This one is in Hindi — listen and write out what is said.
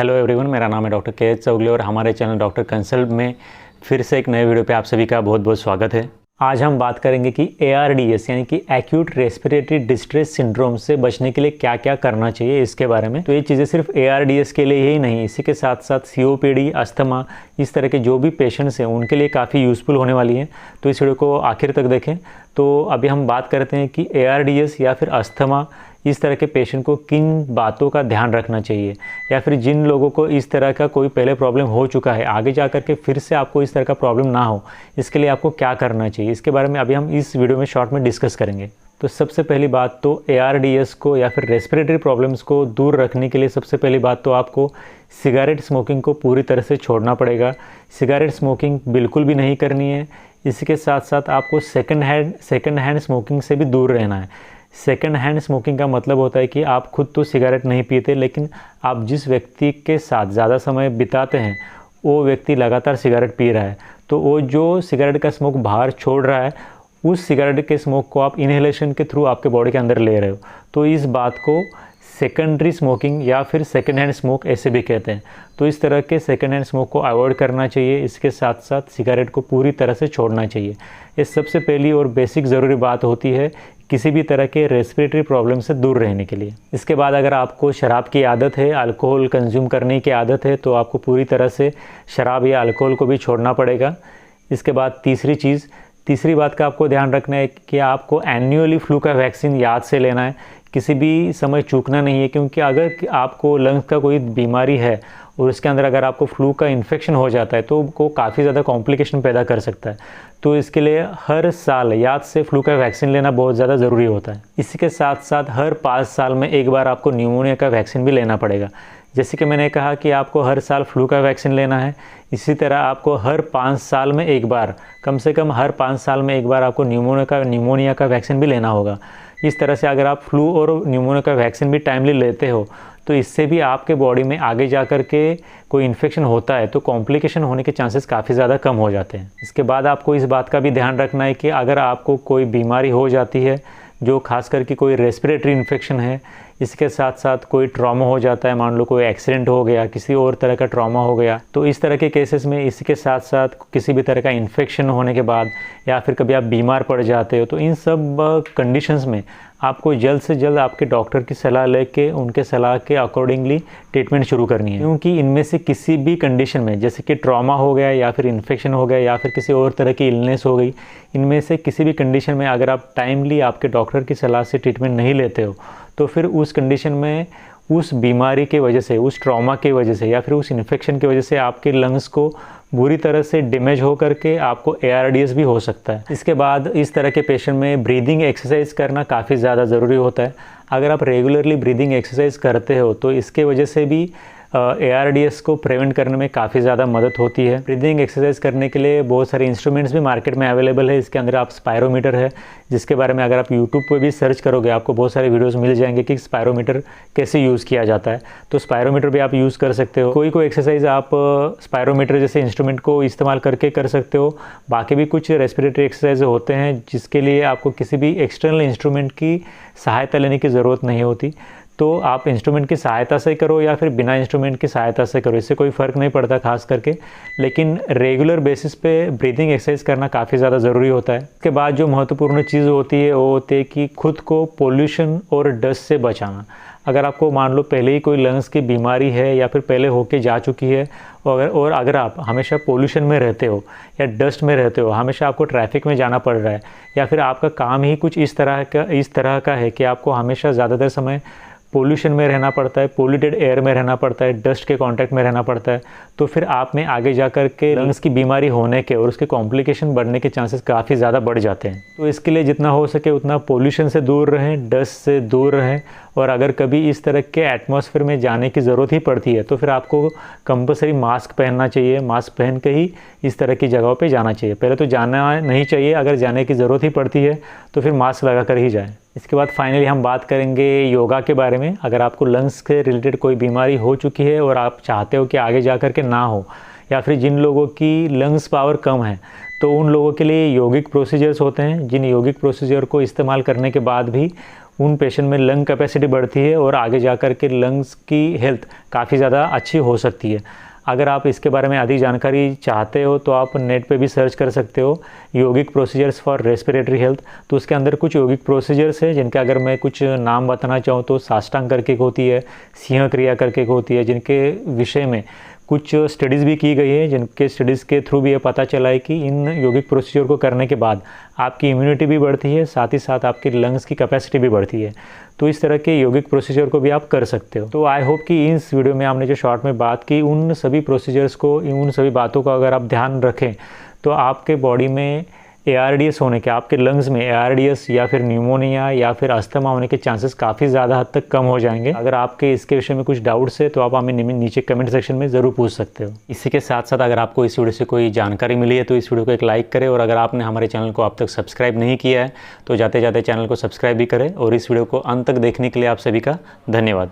हेलो एवरीवन, मेरा नाम है डॉक्टर के एच चौगले और हमारे चैनल डॉक्टर कंसल्ट में फिर से एक नए वीडियो पे आप सभी का बहुत बहुत स्वागत है। आज हम बात करेंगे कि ARDS यानी कि एक्यूट रेस्पिरेटरी डिस्ट्रेस सिंड्रोम से बचने के लिए क्या क्या करना चाहिए इसके बारे में। तो ये चीज़ें सिर्फ ARDS के लिए ही नहीं, इसी के साथ साथ COPD, अस्थमा, इस तरह के जो भी पेशेंट्स हैं उनके लिए काफ़ी यूज़फुल होने वाली हैं। तो इस वीडियो को आखिर तक देखें। तो अभी हम बात करते हैं कि ARDS या फिर अस्थमा, इस तरह के पेशेंट को किन बातों का ध्यान रखना चाहिए, या फिर जिन लोगों को इस तरह का कोई पहले प्रॉब्लम हो चुका है, आगे जा कर के फिर से आपको इस तरह का प्रॉब्लम ना हो, इसके लिए आपको क्या करना चाहिए, इसके बारे में अभी हम इस वीडियो में शॉर्ट में डिस्कस करेंगे। तो सबसे पहली बात तो ARDS को या फिर रेस्पिरेटरी प्रॉब्लम्स को दूर रखने के लिए सबसे पहली बात तो आपको सिगरेट स्मोकिंग को पूरी तरह से छोड़ना पड़ेगा। सिगरेट स्मोकिंग बिल्कुल भी नहीं करनी है। इसी के साथ साथ आपको सेकंड हैंड स्मोकिंग से भी दूर रहना है। सेकंड हैंड स्मोकिंग का मतलब होता है कि आप खुद तो सिगरेट नहीं पीते, लेकिन आप जिस व्यक्ति के साथ ज़्यादा समय बिताते हैं वो व्यक्ति लगातार सिगरेट पी रहा है, तो वो जो सिगरेट का स्मोक बाहर छोड़ रहा है, उस सिगरेट के स्मोक को आप इनहेलेशन के थ्रू आपके बॉडी के अंदर ले रहे हो। तो इस बात को सेकेंडरी स्मोकिंग या फिर सेकंड हैंड स्मोक ऐसे भी कहते हैं। तो इस तरह के सेकंड हैंड स्मोक को अवॉइड करना चाहिए। इसके साथ साथ सिगरेट को पूरी तरह से छोड़ना चाहिए। ये सबसे पहली और बेसिक ज़रूरी बात होती है किसी भी तरह के रेस्पिरेटरी प्रॉब्लम से दूर रहने के लिए। इसके बाद अगर आपको शराब की आदत है, अल्कोहल कंज्यूम करने की आदत है, तो आपको पूरी तरह से शराब या अल्कोहल को भी छोड़ना पड़ेगा। इसके बाद तीसरी बात का आपको ध्यान रखना है कि आपको एनुअली फ्लू का वैक्सीन याद से लेना है, किसी भी समय चूकना नहीं है। क्योंकि अगर आपको लंग्स का कोई बीमारी है और उसके अंदर अगर आपको फ्लू का इन्फेक्शन हो जाता है तो वो काफ़ी ज़्यादा कॉम्प्लिकेशन पैदा कर सकता है। तो इसके लिए हर साल याद से फ्लू का वैक्सीन लेना बहुत ज़्यादा ज़रूरी होता है। इसी के साथ साथ हर 5 साल में एक बार आपको न्यूमोनिया का वैक्सीन भी लेना पड़ेगा। जैसे कि मैंने कहा कि आपको हर साल फ्लू का वैक्सीन लेना है, इसी तरह आपको हर 5 साल में एक बार, कम से कम हर 5 साल में एक बार आपको न्यूमोनिया का वैक्सीन भी लेना होगा। इस तरह से अगर आप फ्लू और न्यूमोनिया का वैक्सीन भी टाइमली लेते हो तो इससे भी आपके बॉडी में आगे जा कर के कोई इन्फेक्शन होता है तो कॉम्प्लिकेशन होने के चांसेस काफ़ी ज़्यादा कम हो जाते हैं। इसके बाद आपको इस बात का भी ध्यान रखना है कि अगर आपको कोई बीमारी हो जाती है जो खास करके कोई रेस्पिरेटरी इन्फेक्शन है, इसके साथ साथ कोई ट्रॉमा हो जाता है, मान लो कोई एक्सीडेंट हो गया, किसी और तरह का ट्रॉमा हो गया, तो इस तरह के केसेस में इसके साथ साथ किसी भी तरह का इन्फेक्शन होने के बाद या फिर कभी आप बीमार पड़ जाते हो, तो इन सब कंडीशंस में आपको जल्द से जल्द आपके डॉक्टर की सलाह लेके उनके सलाह के अकॉर्डिंगली ट्रीटमेंट शुरू करनी है। क्योंकि इनमें से किसी भी कंडीशन में, जैसे कि ट्रॉमा हो गया या फिर इन्फेक्शन हो गया या फिर किसी और तरह की इलनेस हो गई, इनमें से किसी भी कंडीशन में अगर आप टाइमली आपके डॉक्टर की सलाह से ट्रीटमेंट नहीं लेते हो तो फिर उस कंडीशन में उस बीमारी के वजह से, उस ट्रॉमा की वजह से या फिर उस इन्फेक्शन की वजह से आपके लंग्स को बुरी तरह से डैमेज हो करके आपको ARDS भी हो सकता है। इसके बाद इस तरह के पेशेंट में ब्रीदिंग एक्सरसाइज करना काफ़ी ज़्यादा ज़रूरी होता है। अगर आप रेगुलरली ब्रीदिंग एक्सरसाइज करते हो तो इसके वजह से भी ARDS को प्रिवेंट करने में काफ़ी ज़्यादा मदद होती है। ब्रीदिंग एक्सरसाइज करने के लिए बहुत सारे इंस्ट्रूमेंट्स भी मार्केट में अवेलेबल है। इसके अंदर आप स्पायरोमीटर है, जिसके बारे में अगर आप यूट्यूब पर भी सर्च करोगे आपको बहुत सारे वीडियोस मिल जाएंगे कि स्पायरोमीटर कैसे यूज़ किया जाता है। तो स्पायरोमीटर भी आप यूज़ कर सकते हो। कोई एक्सरसाइज आप स्पायरोमीटर जैसे इंस्ट्रूमेंट को इस्तेमाल करके कर सकते हो। बाकी भी कुछ रेस्पिरेटरी एक्सरसाइज होते हैं जिसके लिए आपको किसी भी एक्सटर्नल इंस्ट्रूमेंट की सहायता लेने की ज़रूरत नहीं होती। तो आप इंस्ट्रूमेंट की सहायता से करो या फिर बिना इंस्ट्रूमेंट की सहायता से करो, इससे कोई फ़र्क नहीं पड़ता खास करके, लेकिन रेगुलर बेसिस पे ब्रीदिंग एक्सरसाइज करना काफ़ी ज़्यादा ज़रूरी होता है। इसके बाद जो महत्वपूर्ण चीज़ होती है वो होती है कि खुद को पोल्यूशन और डस्ट से बचाना। अगर आपको मान लो पहले ही कोई लंग्स की बीमारी है या फिर पहले होके जा चुकी है और अगर आप हमेशा पोल्यूशन में रहते हो या डस्ट में रहते हो, हमेशा आपको ट्रैफिक में जाना पड़ रहा है, या फिर आपका काम ही कुछ इस तरह का है कि आपको हमेशा ज़्यादातर समय पोल्यूशन में रहना पड़ता है, पोल्यूटेड एयर में रहना पड़ता है, डस्ट के कांटेक्ट में रहना पड़ता है, तो फिर आप में आगे जा कर के लंग्स की बीमारी होने के और उसके कॉम्प्लिकेशन बढ़ने के चांसेस काफ़ी ज़्यादा बढ़ जाते हैं। तो इसके लिए जितना हो सके उतना पोल्यूशन से दूर रहें, डस्ट से दूर रहें, और अगर कभी इस तरह के एटमॉस्फेयर में जाने की ज़रूरत ही पड़ती है तो फिर आपको कंपलसरी मास्क पहनना चाहिए। मास्क पहन के ही इस तरह की जगहों पे जाना चाहिए। पहले तो जाना नहीं चाहिए, अगर जाने की ज़रूरत ही पड़ती है तो फिर मास्क लगा कर ही जाएं। इसके बाद फाइनली हम बात करेंगे योगा के बारे में। अगर आपको लंग्स के रिलेटेड कोई बीमारी हो चुकी है और आप चाहते हो कि आगे जा कर के ना हो, या फिर जिन लोगों की लंग्स पावर कम है, तो उन लोगों के लिए यौगिक प्रोसीजर्स होते हैं, जिन यौगिक प्रोसीजर को इस्तेमाल करने के बाद भी उन पेशेंट में लंग कैपेसिटी बढ़ती है और आगे जा कर के लंग्स की हेल्थ काफ़ी ज़्यादा अच्छी हो सकती है। अगर आप इसके बारे में अधिक जानकारी चाहते हो तो आप नेट पे भी सर्च कर सकते हो योगिक प्रोसीजर्स फॉर रेस्पिरेटरी हेल्थ। तो उसके अंदर कुछ योगिक प्रोसीजर्स है जिनके अगर मैं कुछ नाम बताना चाहूँ तो साष्टांग करके होती है, सिंह क्रिया करके होती है, जिनके विषय में कुछ स्टडीज़ भी की गई है, जिनके स्टडीज़ के थ्रू भी ये पता चला है कि इन योगिक प्रोसीजर को करने के बाद आपकी इम्यूनिटी भी बढ़ती है, साथ ही साथ आपकी लंग्स की कैपेसिटी भी बढ़ती है। तो इस तरह के योगिक प्रोसीजर को भी आप कर सकते हो। तो आई होप कि इस वीडियो में आपने जो शॉर्ट में बात की उन सभी प्रोसीजर्स को, उन सभी बातों का अगर आप ध्यान रखें तो आपके बॉडी में ARDS होने के, आपके लंग्स में ARDS या फिर न्यूमोनिया या फिर अस्थमा होने के चांसेस काफ़ी ज़्यादा हद तक कम हो जाएंगे। अगर आपके इसके विषय में कुछ डाउट्स है तो आप हमें नीचे कमेंट सेक्शन में ज़रूर पूछ सकते हो। इसी के साथ साथ अगर आपको इस वीडियो से कोई जानकारी मिली है तो इस वीडियो को एक लाइक करें, और अगर आपने हमारे चैनल को अब तक सब्सक्राइब नहीं किया है तो जाते जाते चैनल को सब्सक्राइब भी करें। और इस वीडियो को अंत तक देखने के लिए आप सभी का धन्यवाद।